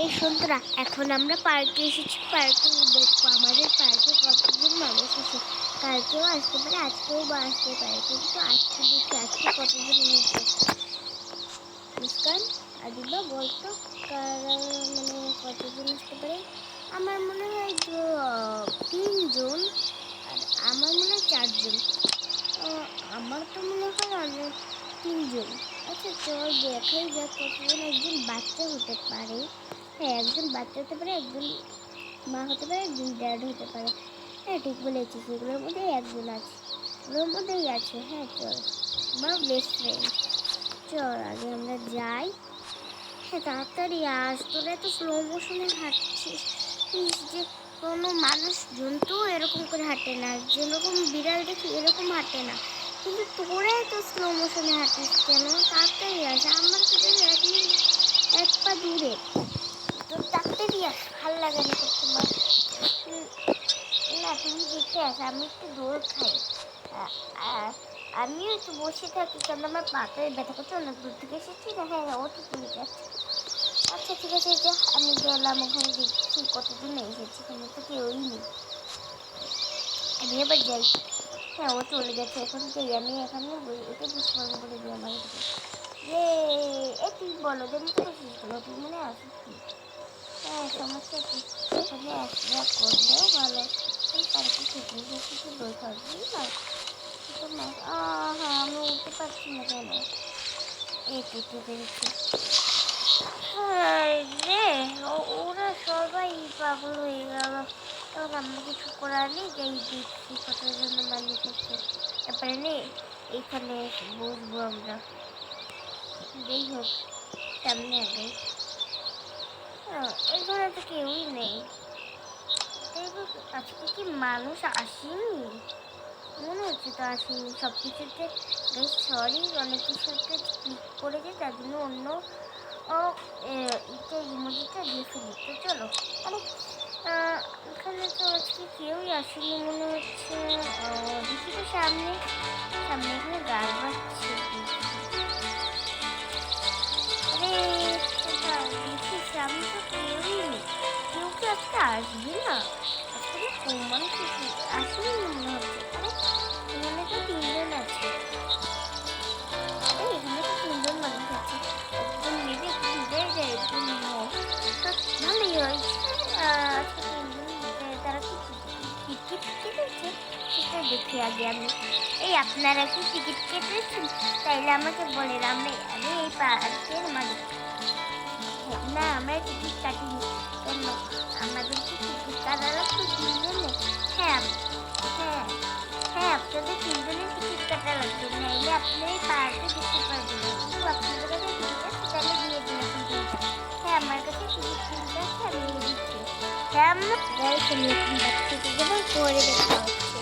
এই সুন্দরা এখন আমরা পার্কে এসেছি। পার্কে দেখবো আমাদের পার্কে কতজন মানুষ এসে। কালকেও আসতে পারে, আজকেও বা আসতে পারে, কিন্তু আজকে দেখি আজকে কতজন এসেছে। মুস্কান, আদিবা বলতো কারা মানে কতজন আসতে পারে? আমার মনে হয় 3জন, আর আমার মনে হয় 4জন। আমার তো মনে হয় অনেক 3জন। আচ্ছা চল দেখাই যাক কতজন। একজন বাচ্চা হতে পারে, হ্যাঁ একজন বাচ্চা হতে পারে, একজন মা হতে পারে, একজন ড্যাড হতে পারে। হ্যাঁ ঠিক বলেছিস, এগুলোর মধ্যেই একজন আছে, এগুলোর মধ্যেই আছে। হ্যাঁ চল, বা বেস্ট ফ্রেন্ড। চল আগে আমরা যাই। হ্যাঁ তাড়াতাড়ি আস, তোরা তো স্লো মোশনে হাঁটছিস। যে কোনো মানুষ জন্তু এরকম করে হাঁটে না, যেরকম বিড়াল দেখি এরকম হাঁটে না, কিন্তু তোরাই তো স্লো মোশনে হাঁটিস কেন? তাড়াতাড়ি আস, আমার তো দেখি এক পা দূরে। তো তাড়াতাড়ি আস, ভাল লাগে না তোর তোমার। না তুমি দেখে আস, আমি একটু দৌড় খাই। আমিও একটু বসে থাকি, কারণ আমার পাতায় ব্যথা করছে, অনেক দূর থেকে এসেছি না। হ্যাঁ ও ঠিক বলেছে। আচ্ছা ঠিক আছে, যা আমি গেলাম ওখানে, দেখছি কতজন এসেছে। এখানে তো কেউই নেই, আমি এবার যাই। হ্যাঁ ও চলে গেছে, এখন যাই আমি। এখানে এটা পুষ্পান বলে দিই আমার এখানে। এ তুই বলো যে মতো বসিস গেল, তুই মনে আসিস কি? হ্যাঁ সমস্যা কি, এখানে একরা করলেও ভালো। তার কি খেতে কিছু বই খাবি না? হ্যাঁ আমি উঠতে পারছি না কেন? এই তো উঠতে পেরেছি। রে ওরা সবাই পাগল হয়ে গেল, তখন আমরা কিছু করার নেই, যাই দেখছি কতজন মানুষ আছে। তারপরে নে এইখানে বসবো আমরা। যাই হোক সামনে আগে। এই ঘরে তো কেউই নেই। আজকে কি মানুষ আসেনি? মনে হচ্ছে তো আসেনি। সব কিছুতে সরি, অনেক কিছুতে ক্লিক করেছে, তার জন্য অন্য এটা ইমোজিটা দিয়ে ফেলি। তো চলো, আরে এখানে তো আজকে কেউই আসেনি মনে হচ্ছে। দেখি তো সামনে সামনে এখানে গাছ বাজছে। আরে দেখি সামনে তো কেউই নেই। কেউ কি আজকে আসবে না? আজকে না কোন মানুষ আসেনি মনে হচ্ছে। আরে এখানে তো 3জন আছে। আরে এখানে তো 3জন মানুষ আছে, একজন মেয়ে একজন লিডার একজন মোম। তো ভালোই হয়েছে। আজকে 3জন, তারা কি টিকিট কেটেছে সেটা দেখি আগে আমি। এই আপনারা কি টিকিট কেটেছেন? তাইলে আমাকে বলেন, আমি এই পার্কের মালিক। না আমরা টিকিট কাটিনি। কেন আমাদের কি টিকিট কাটা লাগতো 3জনে? হ্যাঁ হ্যাঁ হ্যাঁ আপনাদের 3জনের টিকিট কাটা লাগতো, নাইলে আপনি এই পার্কে ঢুকতে পারবেন না। কিন্তু আপনাদের কাছে টিকিট আছে, তাহলে দিয়ে দিন এখন টিকিটটা। হ্যাঁ আমার কাছে টিকিট প্রিন্ট আছে, আমি দিয়ে দিচ্ছি। হ্যাঁ আমরা এখন বাচ্চাকে যাবো, পরে দেখা হচ্ছে।